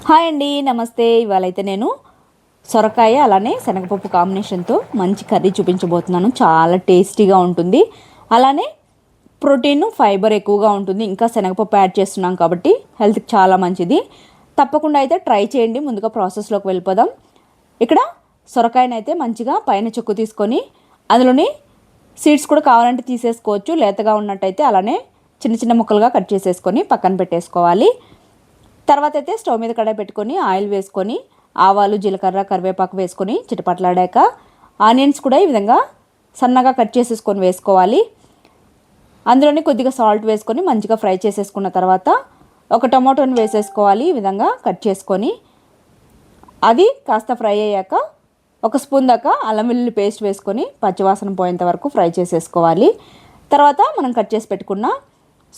Hi అండి, నమస్తే. ఇవాళైతే నేను సొరకాయ అలానే శనగపప్పు కాంబినేషన్తో మంచి కర్రీ చూపించబోతున్నాను. చాలా టేస్టీగా ఉంటుంది. అలానే ప్రోటీన్, ఫైబర్ ఎక్కువగా ఉంటుంది. ఇంకా శనగపప్పు యాడ్ చేస్తున్నాం కాబట్టి హెల్త్కి చాలా మంచిది. తప్పకుండా అయితే ట్రై చేయండి. ముందుగా ప్రాసెస్లోకి వెళ్ళిపోదాం. ఇక్కడ సొరకాయనైతే మంచిగా పైన చెక్కు తీసుకొని అందులోని సీడ్స్ కూడా కావాలంటే తీసేసుకోవచ్చు. లేతగా ఉన్నట్టయితే అలానే చిన్న చిన్న ముక్కలుగా కట్ చేసేసుకొని పక్కన పెట్టేసుకోవాలి. తర్వాత అయితే స్టవ్ మీద కడాయి పెట్టుకొని ఆయిల్ వేసుకొని ఆవాలు, జీలకర్ర, కరివేపాకు వేసుకొని చిటపట్లాడాక ఆనియన్స్ కూడా ఈ విధంగా సన్నగా కట్ చేసేసుకొని వేసుకోవాలి. అందులోనే కొద్దిగా సాల్ట్ వేసుకొని మంచిగా ఫ్రై చేసేసుకున్న తర్వాత ఒక టమాటోని వేసేసుకోవాలి. ఈ విధంగా కట్ చేసుకొని అది కాస్త ఫ్రై అయ్యాక ఒక స్పూన్ దాకా అల్లం వెల్లుల్లి పేస్ట్ వేసుకొని పచ్చివాసన పోయేంత వరకు ఫ్రై చేసేసుకోవాలి. తర్వాత మనం కట్ చేసి పెట్టుకున్న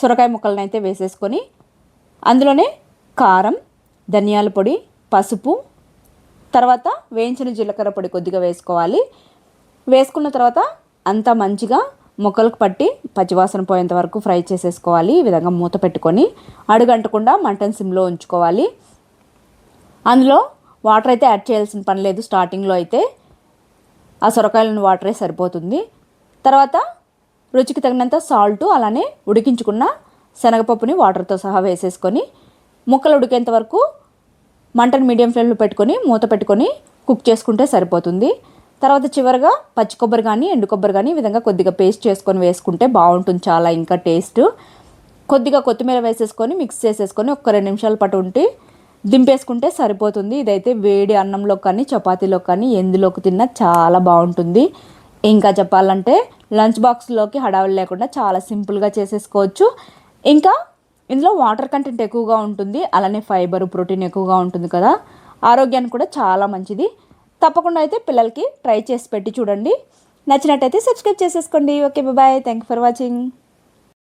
సొరకాయ ముక్కలను అయితే వేసేసుకొని అందులోనే కారం, ధనియాల పొడి, పసుపు, తర్వాత వేయించిన జీలకర్ర పొడి కొద్దిగా వేసుకోవాలి. వేసుకున్న తర్వాత అంతా మంచిగా ముక్కలకు పట్టి పచ్చివాసన పోయేంత వరకు ఫ్రై చేసేసుకోవాలి. ఈ విధంగా మూత పెట్టుకొని అడుగంటకుండా మంటను సిమ్లో ఉంచుకోవాలి. అందులో వాటర్ అయితే యాడ్ చేయాల్సిన పని లేదు. స్టార్టింగ్లో అయితే ఆ సొరకాయలను వాటరే సరిపోతుంది. తర్వాత రుచికి తగినంత సాల్ట్ అలానే ఉడికించుకున్న శనగపప్పుని వాటర్తో సహా వేసేసుకొని ముక్కలు ఉడికేంత వరకు మంటను మీడియం ఫ్లేమ్లో పెట్టుకొని మూత పెట్టుకొని కుక్ చేసుకుంటే సరిపోతుంది. తర్వాత చివరిగా పచ్చి కొబ్బరి కానీ ఎండు కొబ్బరి కానీ ఈ విధంగా కొద్దిగా పేస్ట్ చేసుకొని వేసుకుంటే బాగుంటుంది. చాలా ఇంకా టేస్ట్. కొద్దిగా కొత్తిమీర వేసేసుకొని మిక్స్ చేసేసుకొని ఒక 2 నిమిషాల పాటు ఉండి దింపేసుకుంటే సరిపోతుంది. ఇదైతే వేడి అన్నంలో కానీ చపాతీలో కానీ ఎందులోకి తిన్నా చాలా బాగుంటుంది. ఇంకా చెప్పాలంటే లంచ్ బాక్స్లోకి హడావిడి లేకుండా చాలా సింపుల్గా చేసేసుకోవచ్చు. ఇంకా ఇందులో వాటర్ కంటెంట్ ఎక్కువగా ఉంటుంది. అలానే ఫైబర్, ప్రోటీన్ ఎక్కువగా ఉంటుంది కదా, ఆరోగ్యానికి కూడా చాలా మంచిది. తప్పకుండా అయితే పిల్లలకి ట్రై చేసి పెట్టి చూడండి. నచ్చినట్టయితే సబ్స్క్రైబ్ చేసేసుకోండి. Okay, bye. Thank you for watching.